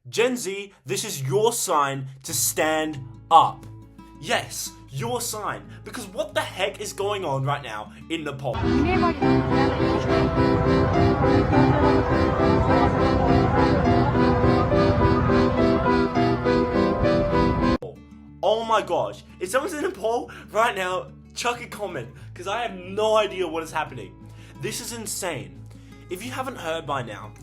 Gen Z, this is your sign to stand up. Yes, your sign. Because what the heck is going on right now in Nepal? Oh my gosh, if someone's in Nepal right now, chuck a comment, because I have no idea what is happening. This is insane. If you haven't heard by now,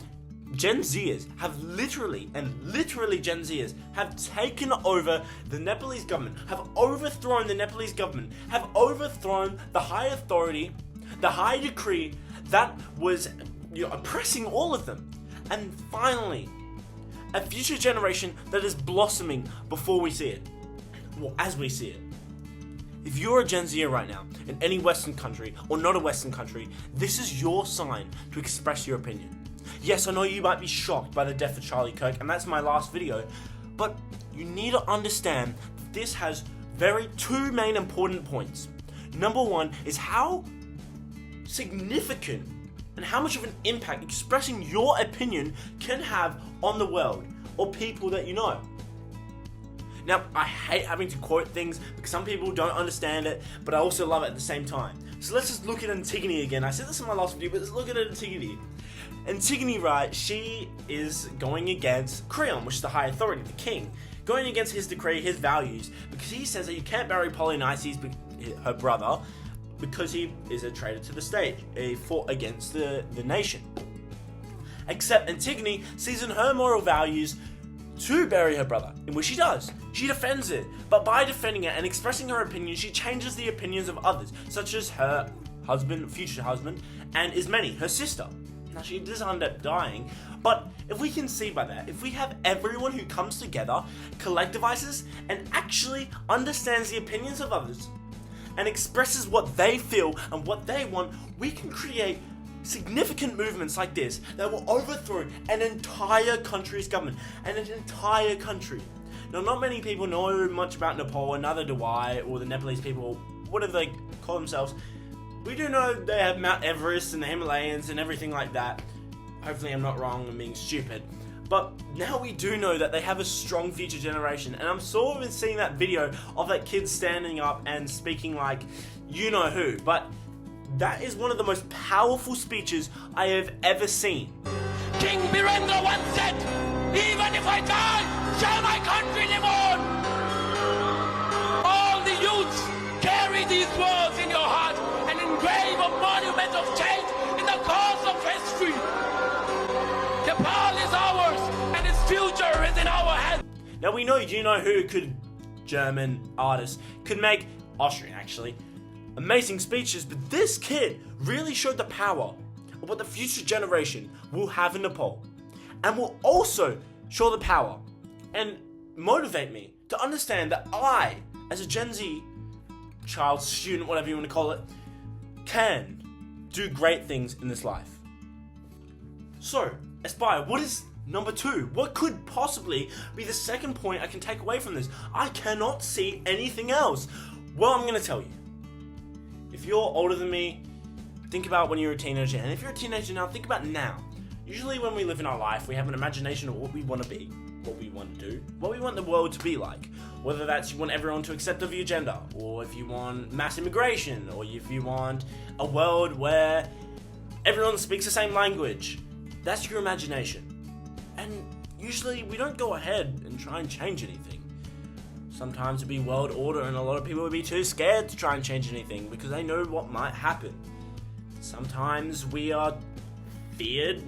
Gen Zers have literally Gen Zers have taken over the Nepalese government, have overthrown the Nepalese government, have overthrown the high authority, the high decree that was oppressing all of them. And finally, a future generation that is blossoming before we see it. Well, as we see it. If you're a Gen Zer right now, in any Western country, or not a Western country, this is your sign to express your opinion. Yes, I know you might be shocked by the death of Charlie Kirk, and that's my last video, but you need to understand that this has two main important points. Number one is how significant and how much of an impact expressing your opinion can have on the world, or people that you know. Now, I hate having to quote things because some people don't understand it, but I also love it at the same time. So let's just look at Antigone again. I said this in my last video, but let's look at Antigone. Antigone, right, she is going against Creon, which is the high authority, the king, going against his decree, his values, because he says that you can't marry Polynices, her brother, because he is a traitor to the state. He fought against the nation. Except Antigone sees in her moral values to bury her brother, in which she does. She defends it, but by defending it and expressing her opinion, she changes the opinions of others, such as her husband, future husband, and Ismene, her sister. Now, she does end up dying, but if we can see by that, if we have everyone who comes together, collectivizes, and actually understands the opinions of others, and expresses what they feel and what they want, we can create significant movements like this that will overthrow an entire country's government, and an entire country. Now, not many people know much about Nepal, and neither do I, or the Nepalese people, whatever they call themselves. We do know they have Mount Everest and the Himalayas and everything like that. Hopefully I'm not wrong and being stupid. But now we do know that they have a strong future generation, and I'm sort of seeing that video of that kid standing up and speaking like you know who, but that is one of the most powerful speeches I have ever seen. King Birendra once said, "Even if I die, shall my country live on?" All the youths, carry these words in your heart and engrave a monument of change in the cause of history. Nepal is ours, and its future is in our hands. Now we know you know who German artists could make, Austrian actually, amazing speeches, but this kid really showed the power of what the future generation will have in Nepal, and will also show the power and motivate me to understand that I, as a Gen Z child, student, whatever you want to call it, can do great things in this life. So, aspire. What is number two? What could possibly be the second point I can take away from this? I cannot see anything else. Well, I'm going to tell you. If you're older than me, think about when you were a teenager, and if you're a teenager now, think about now. Usually when we live in our life, we have an imagination of what we want to be, what we want to do, what we want the world to be like. Whether that's you want everyone to accept of your gender, or if you want mass immigration, or if you want a world where everyone speaks the same language. That's your imagination. And usually we don't go ahead and try and change anything. Sometimes it'd be world order, and a lot of people would be too scared to try and change anything because they know what might happen. Sometimes we are feared.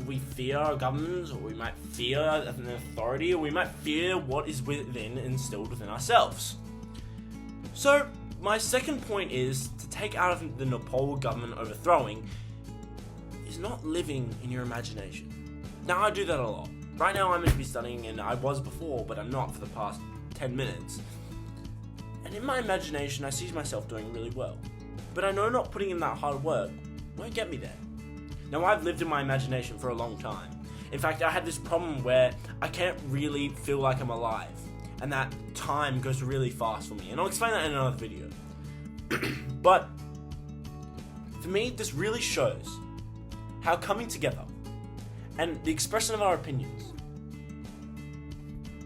We fear our governments, or we might fear an authority, or we might fear what is instilled within ourselves. So, my second point is to take out of the Nepal government overthrowing is not living in your imagination. Now, I do that a lot. Right now, I'm meant to be studying, and I was before, but I'm not for the past 10 minutes. And in my imagination, I see myself doing really well. But I know not putting in that hard work won't get me there. Now, I've lived in my imagination for a long time. In fact, I had this problem where I can't really feel like I'm alive, and that time goes really fast for me. And I'll explain that in another video. But for me, this really shows how coming together and the expression of our opinions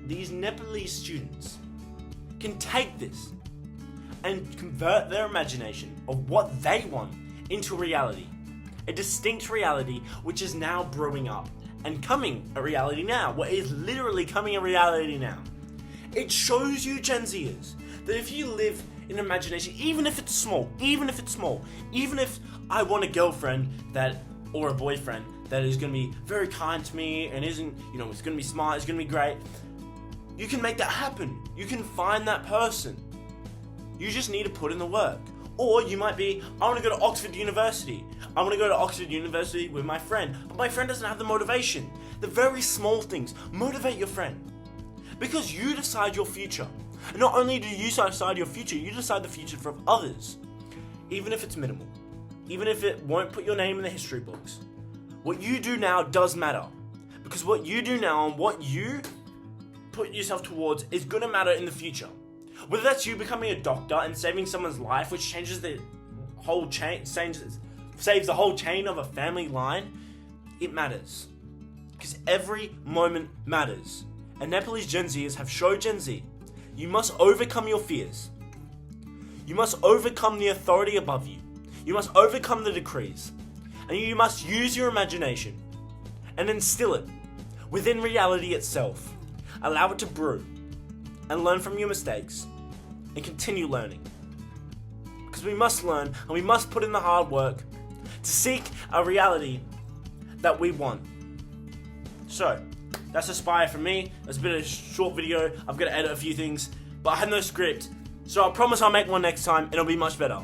these Nepalese students can take this and convert their imagination of what they want into reality. A distinct reality which is now brewing up and coming a reality now. What is literally coming a reality now. It shows you, Gen Zers, that if you live in imagination, even if it's small, even if I want a girlfriend or a boyfriend that is going to be very kind to me and isn't, it's going to be smart, it's going to be great, you can make that happen. You can find that person. You just need to put in the work. Or you might be, I want to go to Oxford University. I want to go to Oxford University with my friend. But my friend doesn't have the motivation. The very small things. Motivate your friend. Because you decide your future. And not only do you decide your future, you decide the future for others. Even if it's minimal. Even if it won't put your name in the history books. What you do now does matter. Because what you do now and what you put yourself towards is going to matter in the future. Whether that's you becoming a doctor and saving someone's life, which changes the whole chain, saves the whole chain of a family line, it matters. Because every moment matters. And Nepalese Gen Zers have showed Gen Z, you must overcome your fears. You must overcome the authority above you. You must overcome the decrees. And you must use your imagination and instill it within reality itself. Allow it to brew and learn from your mistakes and continue learning. Because we must learn and we must put in the hard work to seek a reality that we want. So, that's Aspire from me. It's a bit of a short video. I've got to edit a few things, but I had no script. So I promise I'll make one next time and it'll be much better.